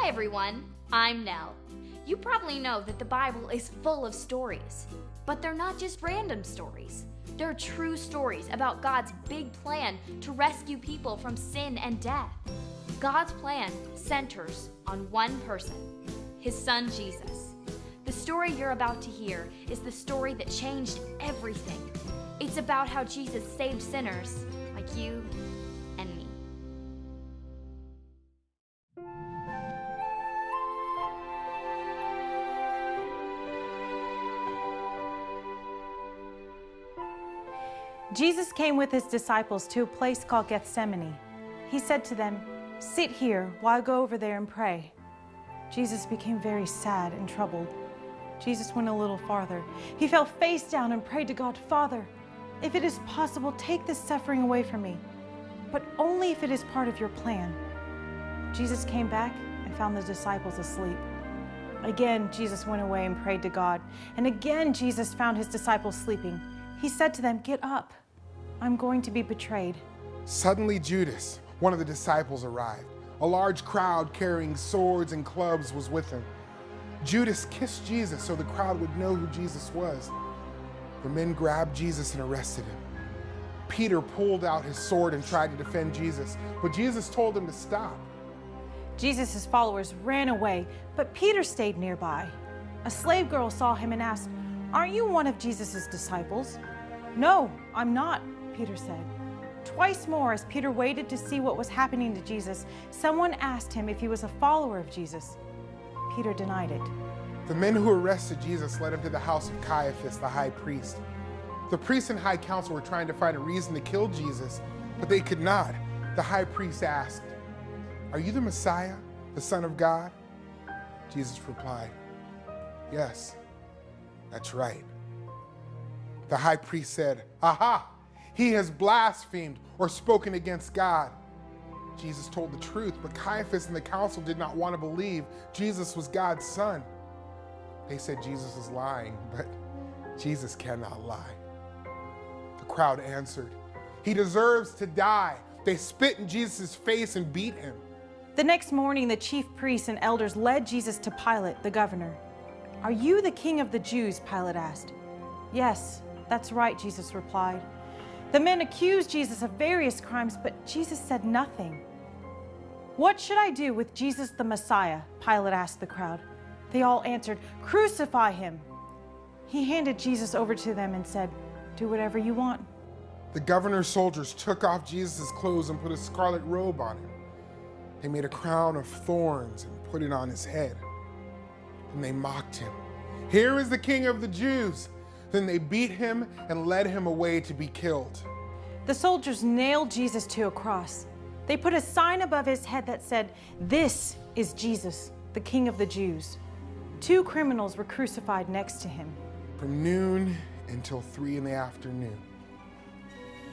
Hi everyone, I'm Nell. You probably know that the Bible is full of stories, but they're not just random stories. They're true stories about God's big plan to rescue people from sin and death. God's plan centers on one person, His Son Jesus. The story you're about to hear is the story that changed everything. It's about how Jesus saved sinners like you and me. Jesus came with his disciples to a place called Gethsemane. He said to them, "Sit here while I go over there and pray." Jesus became very sad and troubled. Jesus went a little farther. He fell face down and prayed to God, "Father, if it is possible, take this suffering away from me, but only if it is part of your plan." Jesus came back and found the disciples asleep. Again, Jesus went away and prayed to God. And again, Jesus found his disciples sleeping. He said to them, "Get up. I'm going to be betrayed." Suddenly Judas, one of the disciples, arrived. A large crowd carrying swords and clubs was with him. Judas kissed Jesus so the crowd would know who Jesus was. The men grabbed Jesus and arrested him. Peter pulled out his sword and tried to defend Jesus, but Jesus told him to stop. Jesus' followers ran away, but Peter stayed nearby. A slave girl saw him and asked, "Aren't you one of Jesus' disciples?" "No, I'm not," Peter said. Twice more, as Peter waited to see what was happening to Jesus, someone asked him if he was a follower of Jesus. Peter denied it. The men who arrested Jesus led him to the house of Caiaphas, the high priest. The priests and high council were trying to find a reason to kill Jesus, but they could not. The high priest asked, "Are you the Messiah, the Son of God?" Jesus replied, "Yes, that's right." The high priest said, "Aha! He has blasphemed or spoken against God." Jesus told the truth, but Caiaphas and the council did not want to believe Jesus was God's son. They said Jesus was lying, but Jesus cannot lie. The crowd answered, "He deserves to die." They spit in Jesus' face and beat him. The next morning, the chief priests and elders led Jesus to Pilate, the governor. "Are you the king of the Jews?" Pilate asked. "Yes, that's right," Jesus replied. The men accused Jesus of various crimes, but Jesus said nothing. "What should I do with Jesus the Messiah?" Pilate asked the crowd. They all answered, "Crucify him." He handed Jesus over to them and said, "Do whatever you want." The governor's soldiers took off Jesus' clothes and put a scarlet robe on him. They made a crown of thorns and put it on his head. And they mocked him. "Here is the King of the Jews." Then they beat him and led him away to be killed. The soldiers nailed Jesus to a cross. They put a sign above his head that said, "This is Jesus, the King of the Jews." 2 criminals were crucified next to him. From noon until 3 in the afternoon,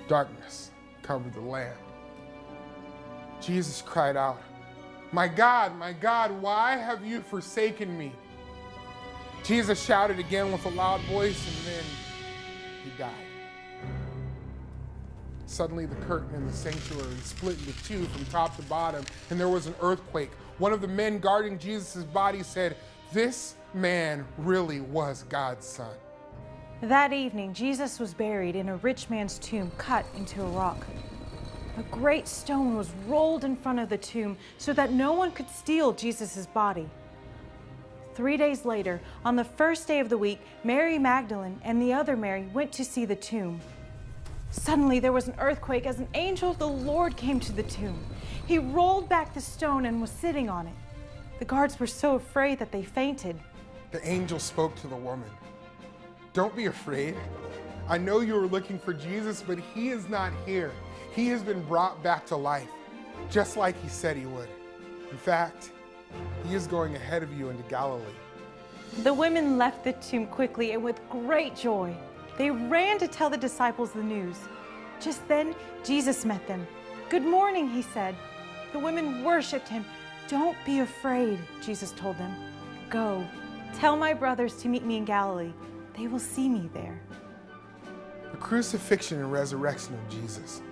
darkness covered the land. Jesus cried out, my God, why have you forsaken me?" Jesus shouted again with a loud voice, and then he died. Suddenly the curtain in the sanctuary split into 2 from top to bottom, and there was an earthquake. One of the men guarding Jesus' body said, "This man really was God's son." That evening, Jesus was buried in a rich man's tomb cut into a rock. A great stone was rolled in front of the tomb so that no one could steal Jesus' body. 3 days later, on the first day of the week, Mary Magdalene and the other Mary went to see the tomb. Suddenly there was an earthquake as an angel of the Lord came to the tomb. He rolled back the stone and was sitting on it. The guards were so afraid that they fainted. The angel spoke to the woman, "Don't be afraid. I know you were looking for Jesus, but he is not here. He has been brought back to life, just like he said he would. In fact, he is going ahead of you into Galilee." The women left the tomb quickly and with great joy. They ran to tell the disciples the news. Just then, Jesus met them. "Good morning," he said. The women worshiped him. "Don't be afraid," Jesus told them. "Go, tell my brothers to meet me in Galilee. They will see me there." The crucifixion and resurrection of Jesus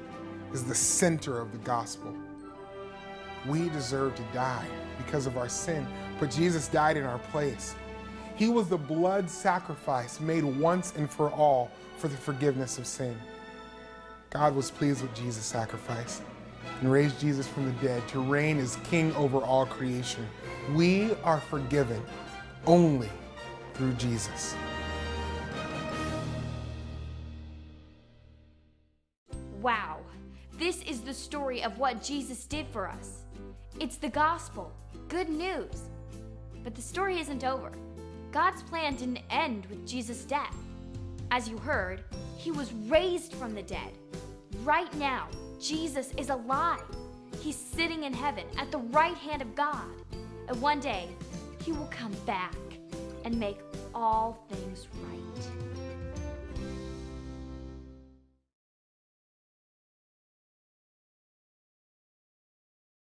is the center of the gospel. We deserve to die because of our sin, but Jesus died in our place. He was the blood sacrifice made once and for all for the forgiveness of sin. God was pleased with Jesus' sacrifice and raised Jesus from the dead to reign as king over all creation. We are forgiven only through Jesus. Wow, this is the story of what Jesus did for us. It's the gospel, good news. But the story isn't over. God's plan didn't end with Jesus' death. As you heard, he was raised from the dead. Right now, Jesus is alive. He's sitting in heaven at the right hand of God. And one day, he will come back and make all things right.